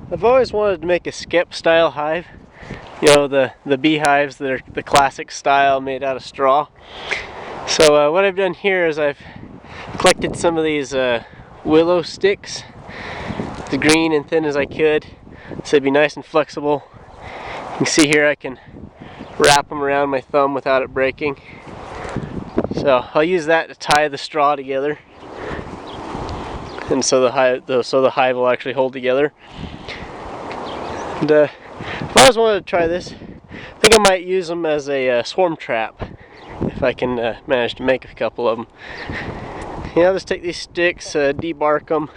I've always wanted to make a Skep style hive. You know, the beehives that are the classic style made out of straw. So what I've done here is I've collected some of these willow sticks, as green and thin as I could, so they'd be nice and flexible. You can see here I can wrap them around my thumb without it breaking. So I'll use that to tie the straw together, and so the hive will actually hold together. And I've always wanted to try this. I think I might use them as a swarm trap if I can manage to make a couple of them. You know, just take these sticks, debark them,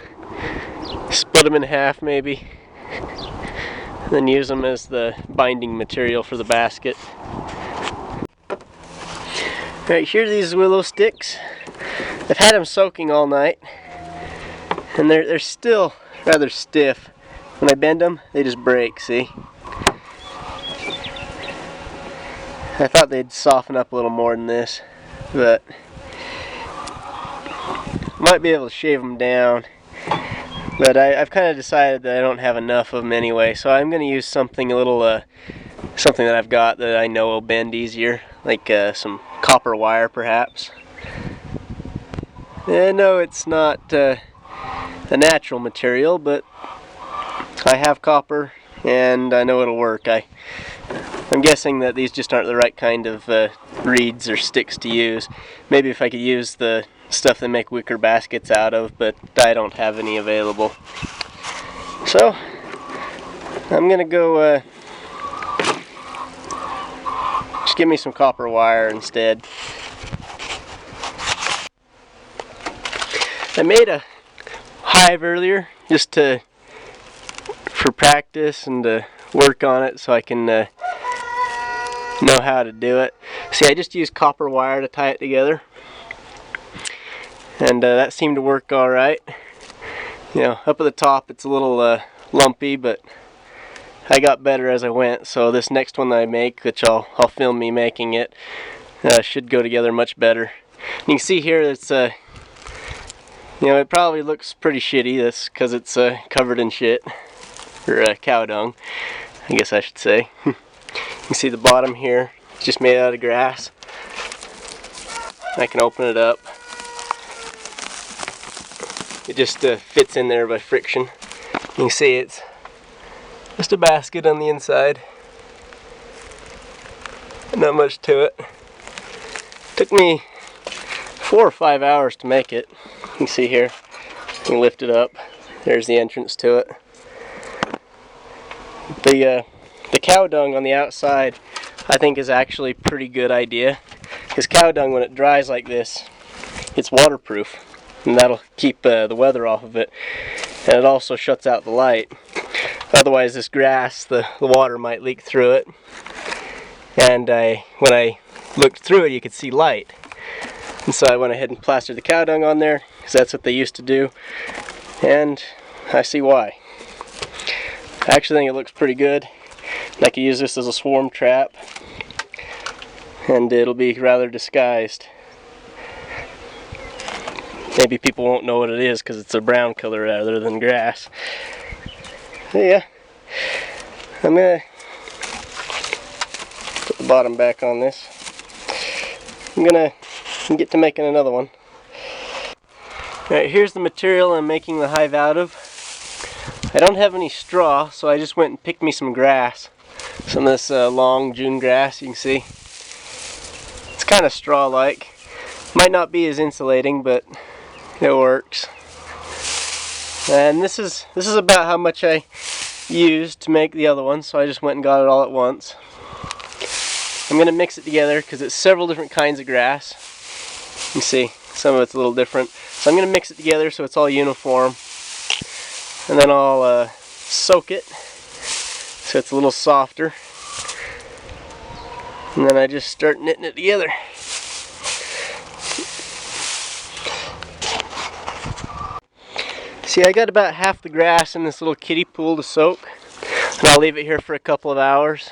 split them in half maybe, and then use them as the binding material for the basket. Alright, here are these willow sticks. I've had them soaking all night, and they're still rather stiff. When I bend them, they just break, see? I thought they'd soften up a little more than this, but might be able to shave them down. But I've kind of decided that I don't have enough of them anyway, so I'm going to use something a little, something that I've got that I know will bend easier, like some copper wire perhaps. And no, it's not a natural material, but I have copper and I know it'll work. I'm guessing that these just aren't the right kind of reeds or sticks to use. Maybe if I could use the stuff they make wicker baskets out of, but I don't have any available. So I'm gonna go just give me some copper wire instead. I made a hive earlier just for practice and to work on it so I can know how to do it. See, I just used copper wire to tie it together, and that seemed to work alright. You know, up at the top it's a little lumpy, but I got better as I went, so this next one that I make, which I'll film me making it, should go together much better. You can see here it's you know, it probably looks pretty shitty, this because it's covered in shit, or cow dung, I guess I should say. You can see the bottom here, it's just made out of grass. I can open it up. It just fits in there by friction. You can see it's just a basket on the inside. Not much to it. Took me 4 or 5 hours to make it. You can see here, you can lift it up. There's the entrance to it. The cow dung on the outside I think is actually a pretty good idea, because cow dung, when it dries like this, it's waterproof, and that'll keep the weather off of it, and it also shuts out the light. Otherwise this grass, the water might leak through it, and when I looked through it you could see light. And so I went ahead and plastered the cow dung on there, because that's what they used to do, and I see why. I actually think it looks pretty good. I could use this as a swarm trap, and it'll be rather disguised. Maybe people won't know what it is because it's a brown color rather than grass. So yeah, I'm gonna put the bottom back on this. I'm gonna get to making another one. Alright, here's the material I'm making the hive out of. I don't have any straw, so I just went and picked me some grass. Some of this long June grass, you can see. It's kind of straw-like. Might not be as insulating, but it works. And this is about how much I used to make the other one, so I just went and got it all at once. I'm going to mix it together because it's several different kinds of grass. You can see, some of it's a little different. So I'm going to mix it together so it's all uniform. And then I'll soak it so it's a little softer. And then I just start knitting it together. See, I got about half the grass in this little kiddie pool to soak, and I'll leave it here for a couple of hours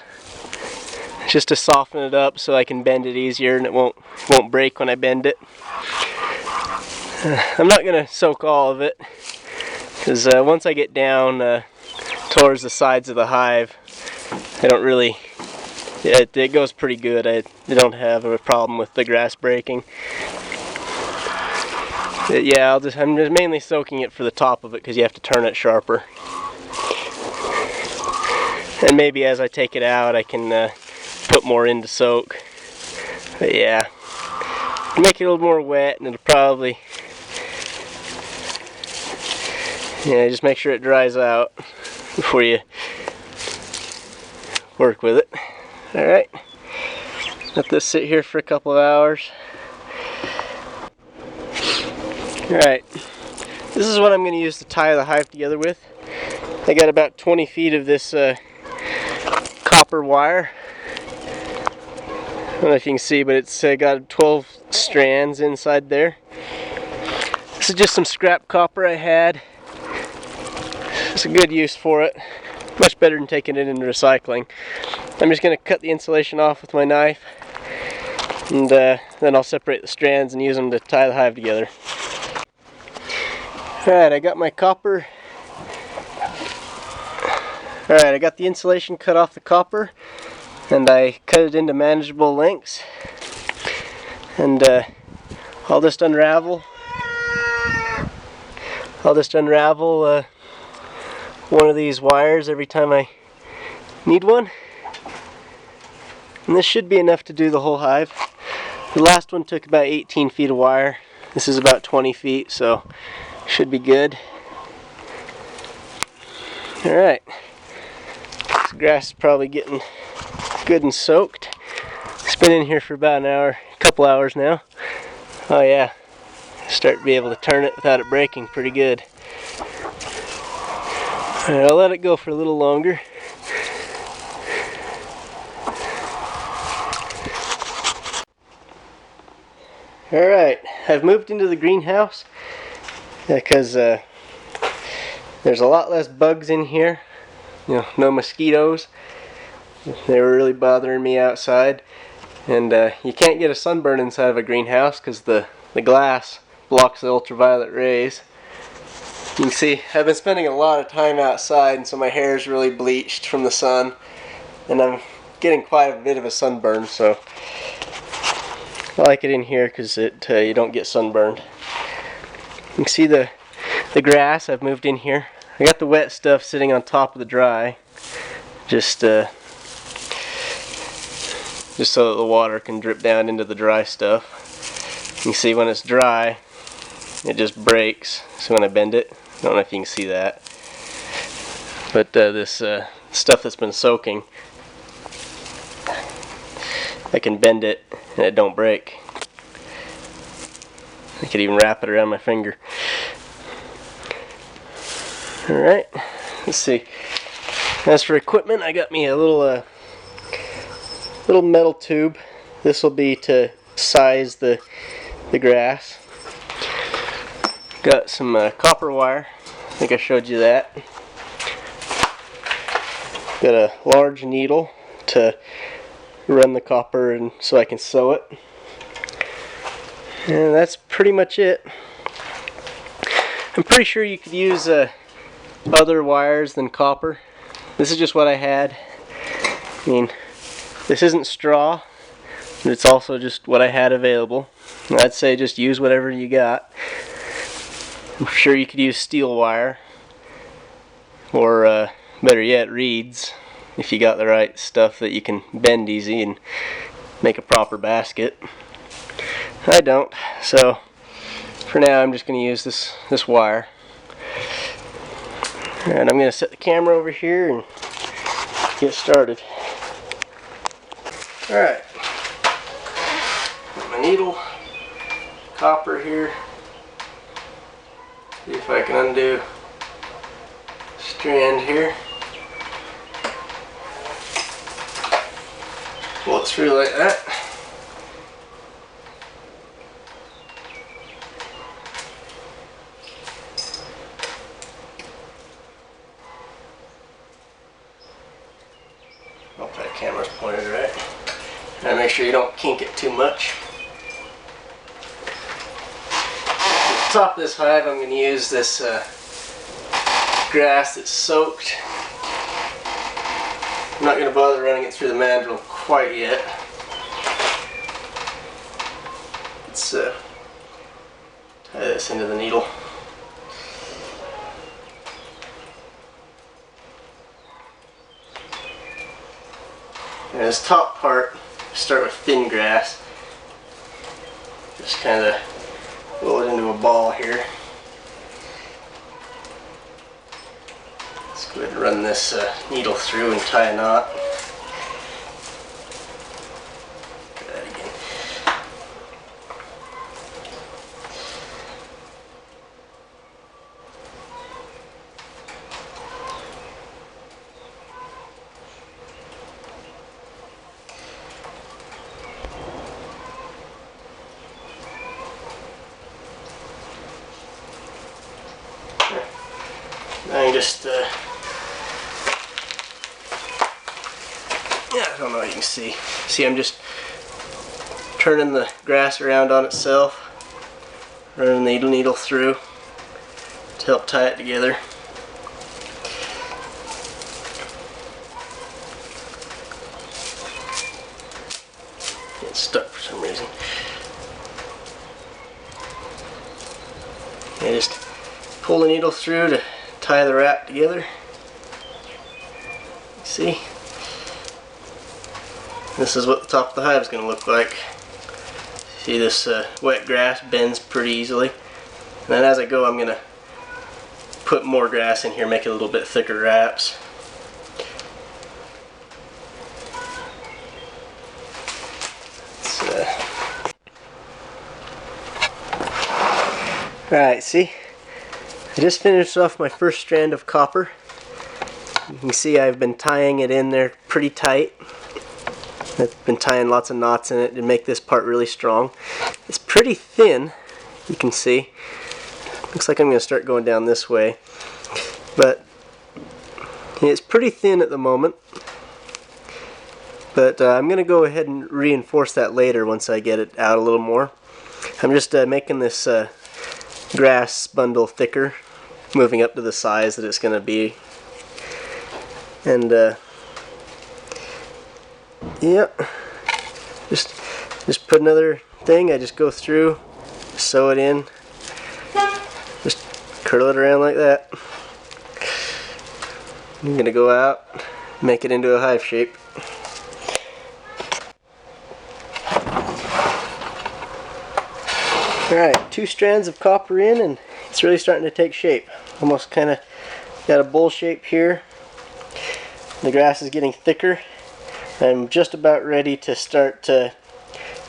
just to soften it up so I can bend it easier and it won't break when I bend it. I'm not going to soak all of it, because once I get down towards the sides of the hive. I don't really, it goes pretty good. I don't have a problem with the grass breaking. But yeah, I'm just mainly soaking it for the top of it because you have to turn it sharper. And maybe as I take it out I can put more in to soak. But yeah, make it a little more wet and it'll probably, yeah, just make sure it dries out before you work with it. Alright, let this sit here for a couple of hours. Alright, this is what I'm going to use to tie the hive together with. I got about 20 feet of this copper wire. I don't know if you can see, but it's got 12 strands inside there. This is just some scrap copper I had. It's a good use for it. Much better than taking it into recycling. I'm just going to cut the insulation off with my knife, and then I'll separate the strands and use them to tie the hive together. Alright, I got my copper. Alright, I got the insulation cut off the copper, and I cut it into manageable lengths. And I'll just unravel. One of these wires every time I need one. And this should be enough to do the whole hive. The last one took about 18 feet of wire. This is about 20 feet, so should be good. Alright. This grass is probably getting good and soaked. It's been in here for about an hour, a couple hours now. Oh yeah, start to be able to turn it without it breaking pretty good. Alright, I'll let it go for a little longer. Alright, I've moved into the greenhouse because there's a lot less bugs in here. You know, no mosquitoes. They were really bothering me outside. And you can't get a sunburn inside of a greenhouse because the glass blocks the ultraviolet rays. You can see I've been spending a lot of time outside, and so my hair is really bleached from the sun. And I'm getting quite a bit of a sunburn, so I like it in here because you don't get sunburned. You can see the grass I've moved in here. I got the wet stuff sitting on top of the dry, just so that the water can drip down into the dry stuff. You can see when it's dry, it just breaks. So when I bend it, I don't know if you can see that, but this stuff that's been soaking, I can bend it and it don't break. I could even wrap it around my finger. Alright, let's see. As for equipment, I got me a little metal tube. This will be to size the grass. Got some copper wire. I think I showed you that. Got a large needle to run the copper and so I can sew it. And that's pretty much it. I'm pretty sure you could use other wires than copper. This is just what I had. I mean, this isn't straw, but it's also just what I had available. I'd say just use whatever you got. I'm sure you could use steel wire, or better yet, reeds, if you got the right stuff that you can bend easy and make a proper basket. I don't, so for now I'm just going to use this wire. And I'm going to set the camera over here and get started. Alright, my needle, copper here. See if I can undo a strand here. Pull it through like that. Hope that camera's pointed right. And make sure you don't kink it too much. To top this hive, I'm going to use this grass that's soaked. I'm not going to bother running it through the mandrel quite yet. Let's tie this into the needle. And this top part, start with thin grass. Just kind of roll it into a ball here. Let's go ahead and run this needle through and tie a knot. Try that again. Now you just, I don't know what you can see. See, I'm just turning the grass around on itself, running the needle through to help tie it together. It's stuck for some reason. And just pull the needle through to tie the wrap together. See? This is what the top of the hive is going to look like. See, this wet grass bends pretty easily. And then as I go, I'm going to put more grass in here, make it a little bit thicker wraps. Alright, see? I just finished off my first strand of copper. You can see I've been tying it in there pretty tight. I've been tying lots of knots in it to make this part really strong. It's pretty thin, you can see. Looks like I'm going to start going down this way. But it's pretty thin at the moment. But I'm going to go ahead and reinforce that later once I get it out a little more. I'm just making this grass bundle thicker, moving up to the size that it's going to be. And yep, just put another thing. I just go through, sew it in, just curl it around like that. I'm going to go out, make it into a hive shape. Alright, 2 strands of copper in, and it's really starting to take shape. Almost kind of got a bowl shape here. The grass is getting thicker. I'm just about ready to start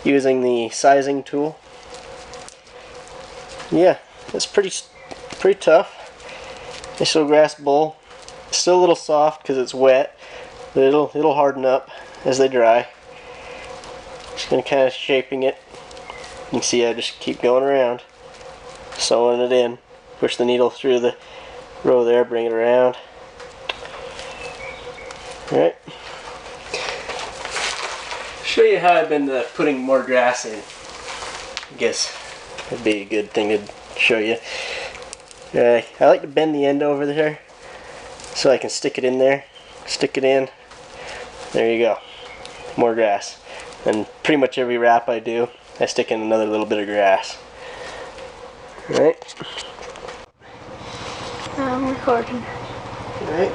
using the sizing tool. Yeah, it's pretty tough. This little grass bowl. It's still a little soft because it's wet, but it'll harden up as they dry. Just gonna kind of shaping it. You can see I just keep going around, sewing it in. Push the needle through the row there, bring it around. Alright. Show you how I've been putting more grass in. I guess that'd be a good thing to show you. I like to bend the end over there so I can stick it in there. Stick it in. There you go. More grass. And pretty much every wrap I do, I stick in another little bit of grass. Alright. I'm recording. Alright.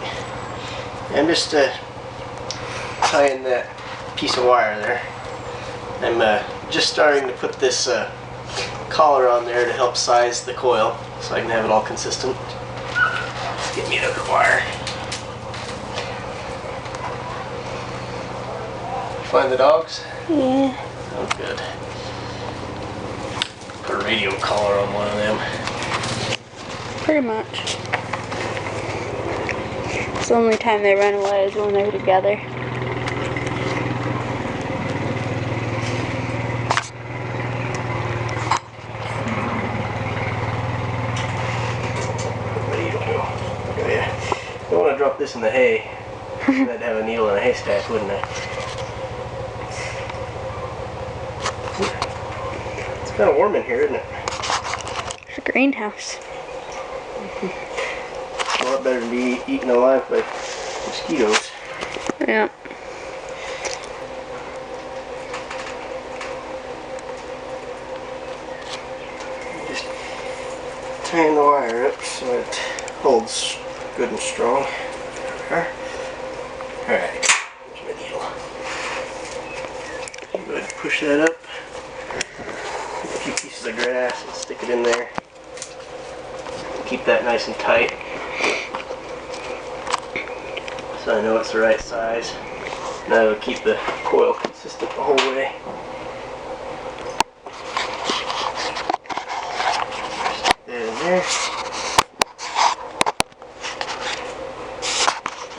I'm just tying that piece of wire there. I'm just starting to put this collar on there to help size the coil so I can have it all consistent. Get me another wire. Find the dogs? Yeah. Oh, good. Put a radio collar on one of them. Pretty much. It's the only time they run away is when they're together. Ready to go. Oh yeah. I don't want to drop this in the hay. I'd have a needle in a haystack, wouldn't I? It's kind of warm in here, isn't it? It's a greenhouse. A lot better than be eaten alive by mosquitoes. Yeah. Just tying the wire up so it holds good and strong. Alright, here's my needle. Go ahead and push that up. Take a few pieces of grass and stick it in there. Keep that nice and tight so I know it's the right size. And that'll keep the coil consistent the whole way. Stick that in there.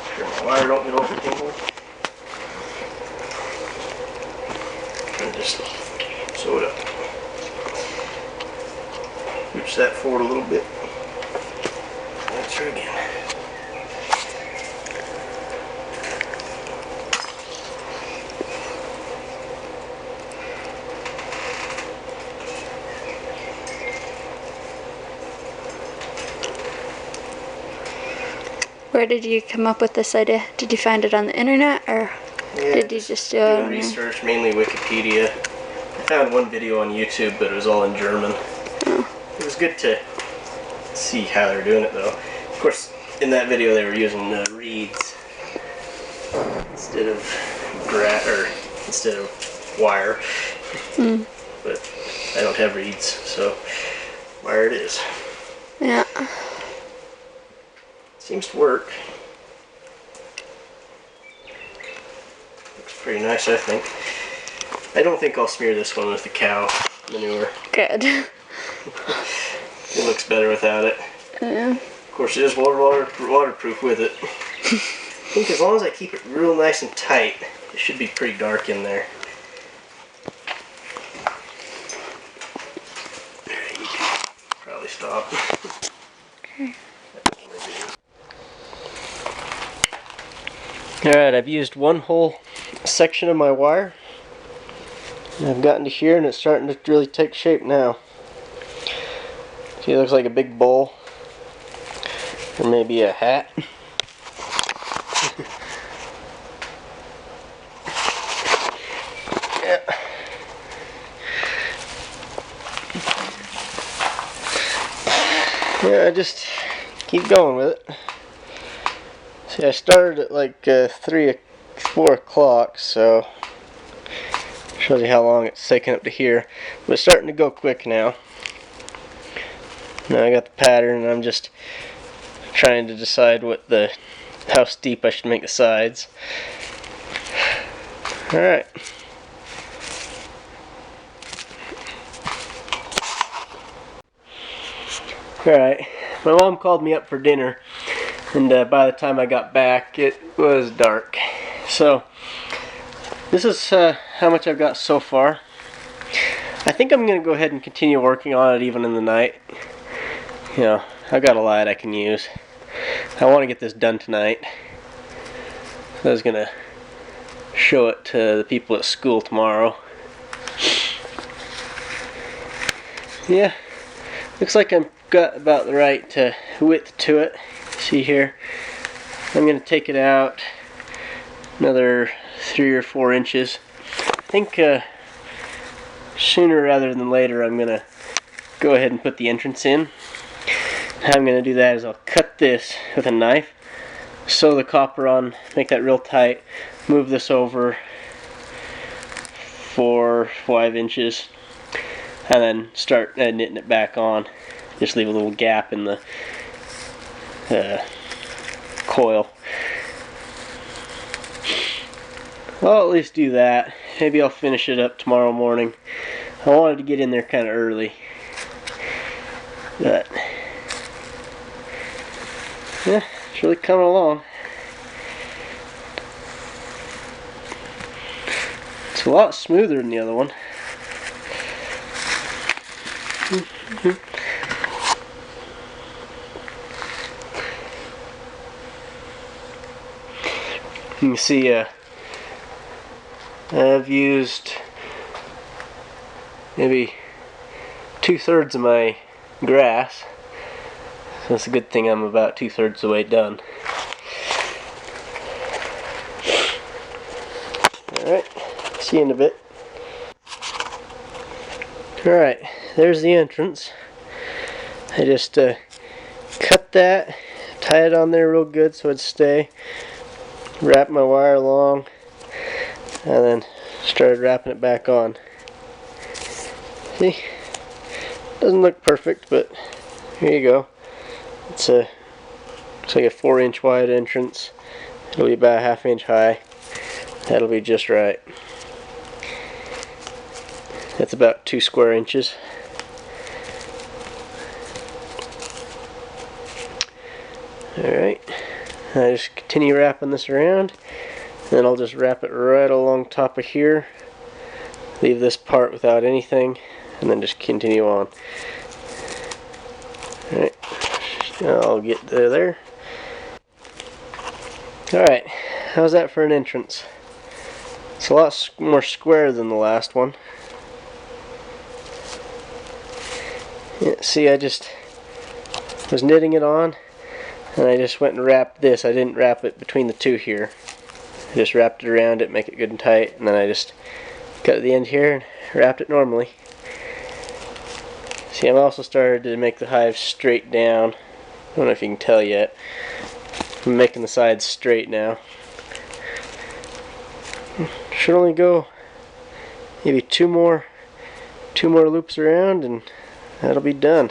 Make sure my wire don't get over-tangled. And just sew it up. Push that forward a little bit. That's her again. Where did you come up with this idea? Did you find it on the internet, or did you just do it? Doing research, mainly Wikipedia. I found one video on YouTube, but it was all in German. Oh. It was good to see how they're doing it, though. Of course, in that video they were using reeds instead of instead of wire. But I don't have reeds, so wire it is. Yeah. Seems to work. Looks pretty nice, I think. I don't think I'll smear this one with the cow manure. Good. It looks better without it. Yeah. Of course, it is waterproof with it. I think as long as I keep it real nice and tight, it should be pretty dark in there. Alright, you can probably stop. Okay. Alright, I've used one whole section of my wire. And I've gotten to here and it's starting to really take shape now. See, it looks like a big bowl. Or maybe a hat. Yeah. Yeah, I just keep going with it. See, I started at like 4 o'clock, so shows you how long it's taken up to here. But it's starting to go quick now. Now I got the pattern and I'm just trying to decide how steep I should make the sides. Alright. Alright, my mom called me up for dinner, and by the time I got back it was dark. So this is how much I've got so far. I think I'm going to go ahead and continue working on it even in the night. You know, I've got a light I can use. I want to get this done tonight. I was going to show it to the people at school tomorrow. Yeah, looks like I've got about the right width to it. See here? I'm going to take it out another 3 or 4 inches. I think sooner rather than later I'm going to go ahead and put the entrance in. How I'm going to do that is I'll cut this with a knife, sew the copper on, make that real tight, move this over 4 or 5 inches, and then start knitting it back on. Just leave a little gap in the coil. I'll at least do that. Maybe I'll finish it up tomorrow morning. I wanted to get in there kind of early, but yeah, it's really coming along. It's a lot smoother than the other one. You can see I've used maybe 2/3 of my grass. So it's a good thing I'm about 2/3 the way done. See you in a bit. Alright, there's the entrance. I just cut that, tie it on there real good so it'd stay, wrap my wire along, and then started wrapping it back on. See? Doesn't look perfect, but here you go. It's like a 4-inch wide entrance. It'll be about a 1/2 inch high. That'll be just right. That's about 2 square inches. Alright, I just continue wrapping this around, and then I'll just wrap it right along top of here, leave this part without anything, and then just continue on. Alright, I'll get there. Alright, how's that for an entrance? It's a lot more square than the last one. Yeah, see, I just was knitting it on, and I just went and wrapped this. I didn't wrap it between the two here. I just wrapped it around it, make it good and tight, and then I just cut the end here and wrapped it normally. See, I'm also started to make the hive straight down. I don't know if you can tell yet. I'm making the sides straight now. Should only go maybe two more loops around, and that'll be done.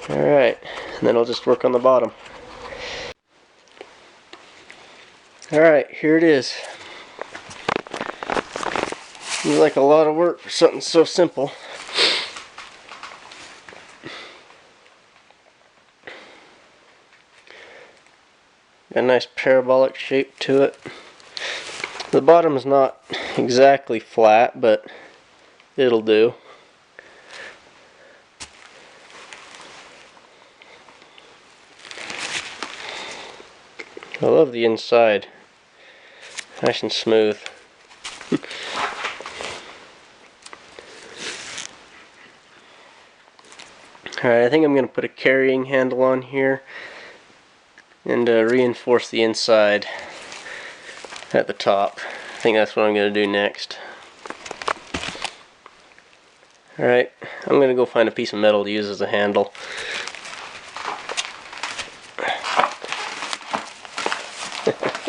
Alright, and then I'll just work on the bottom. Alright, here it is. Seems like a lot of work for something so simple. Got a nice parabolic shape to it. The bottom is not exactly flat, but it'll do. I love the inside. Nice and smooth. Alright, I think I'm going to put a carrying handle on here and reinforce the inside at the top. I think that's what I'm going to do next. Alright, I'm going to go find a piece of metal to use as a handle.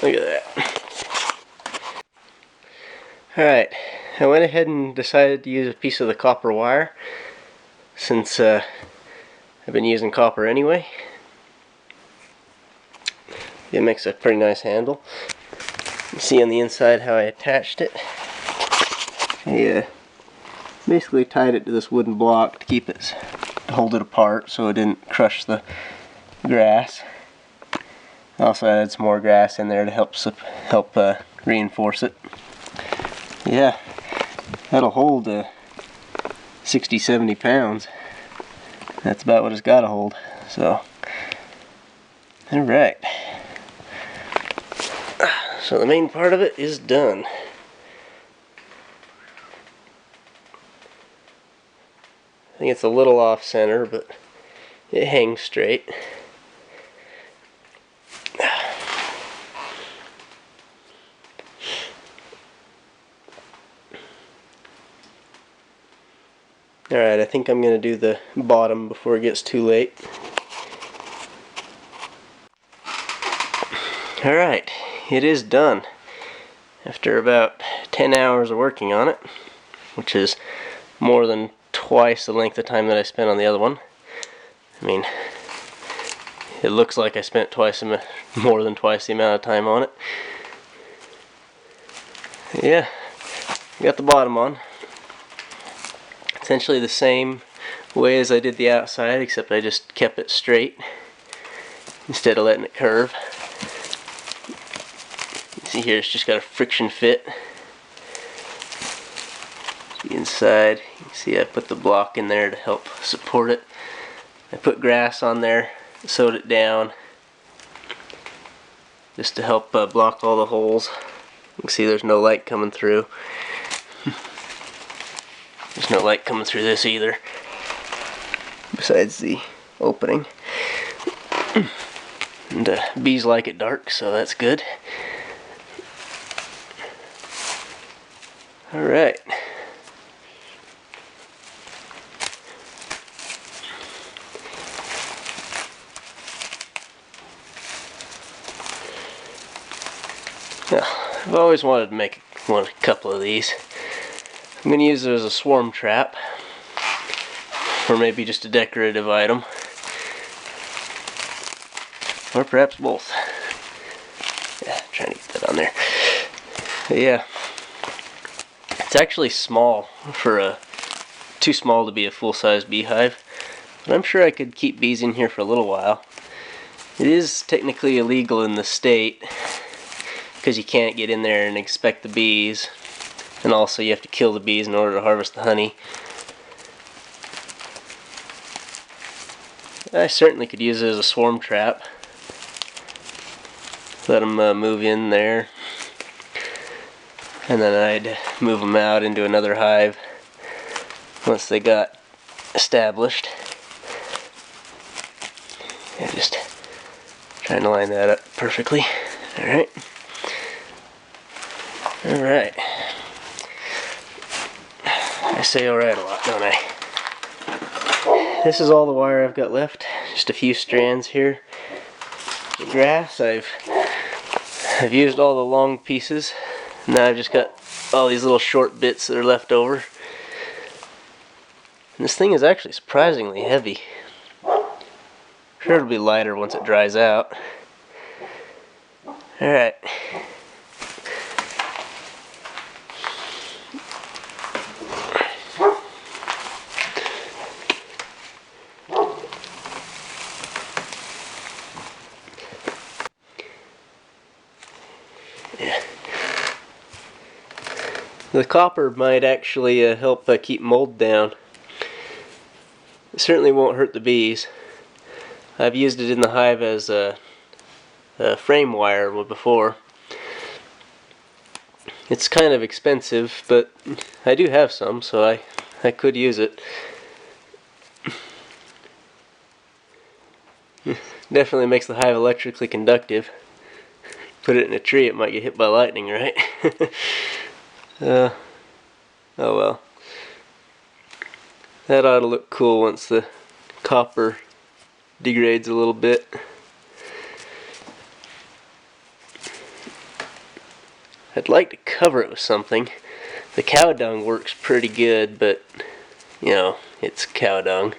Look at that. Alright, I went ahead and decided to use a piece of the copper wire, since I've been using copper anyway. It makes a pretty nice handle. You see on the inside how I attached it. I basically tied it to this wooden block to hold it apart so it didn't crush the grass. I also added some more grass in there to help reinforce it. Yeah, that'll hold 60-70 pounds. That's about what it's got to hold. So, alright. So the main part of it is done. I think it's a little off center, but it hangs straight. Alright, I think I'm going to do the bottom before it gets too late. Alright, it is done. After about 10 hours of working on it, which is more than twice the length of time that I spent on the other one. I mean, it looks like I spent more than twice the amount of time on it. Yeah, got the bottom on. Essentially the same way as I did the outside, except I just kept it straight instead of letting it curve. You see here, it's just got a friction fit. The inside, you can see I put the block in there to help support it. I put grass on there, sewed it down, just to help block all the holes. You can see there's no light coming through. There's no light coming through this either, besides the opening. And bees like it dark, so that's good. Alright. Now, I've always wanted to make a couple of these. I'm going to use it as a swarm trap, or maybe just a decorative item, or perhaps both. Yeah, trying to get that on there. But yeah, it's actually small for too small to be a full-size beehive, but I'm sure I could keep bees in here for a little while. It is technically illegal in the state, because you can't get in there and inspect the bees, and also you have to kill the bees in order to harvest the honey. I certainly could use it as a swarm trap. Let them move in there, and then I'd move them out into another hive once they got established. Yeah, just trying to line that up perfectly. Alright. Alright. I say alright a lot, don't I? This is all the wire I've got left. Just a few strands here. The grass, I've used all the long pieces. Now I've just got all these little short bits that are left over. And this thing is actually surprisingly heavy. I'm sure it'll be lighter once it dries out. Alright. Yeah. The copper might actually help keep mold down. It certainly won't hurt the bees. I've used it in the hive as a frame wire before. It's kind of expensive, but I do have some, so I could use it. Definitely makes the hive electrically conductive. Put it in a tree, it might get hit by lightning, right? Oh well. That ought to look cool once the copper degrades a little bit. I'd like to cover it with something. The cow dung works pretty good, but you know, it's cow dung.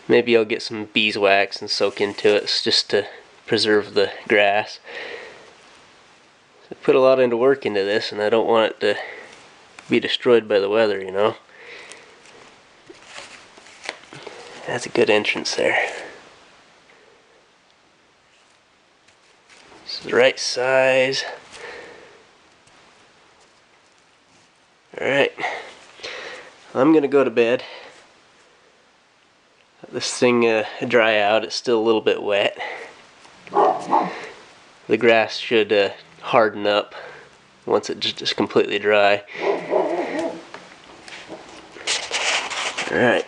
Maybe I'll get some beeswax and soak into it just to preserve the grass. I put a lot into work into this, and I don't want it to be destroyed by the weather, you know. That's a good entrance there. This is the right size. Alright. I'm gonna go to bed. Let this thing dry out. It's still a little bit wet. The grass should harden up once it just is completely dry. Alright.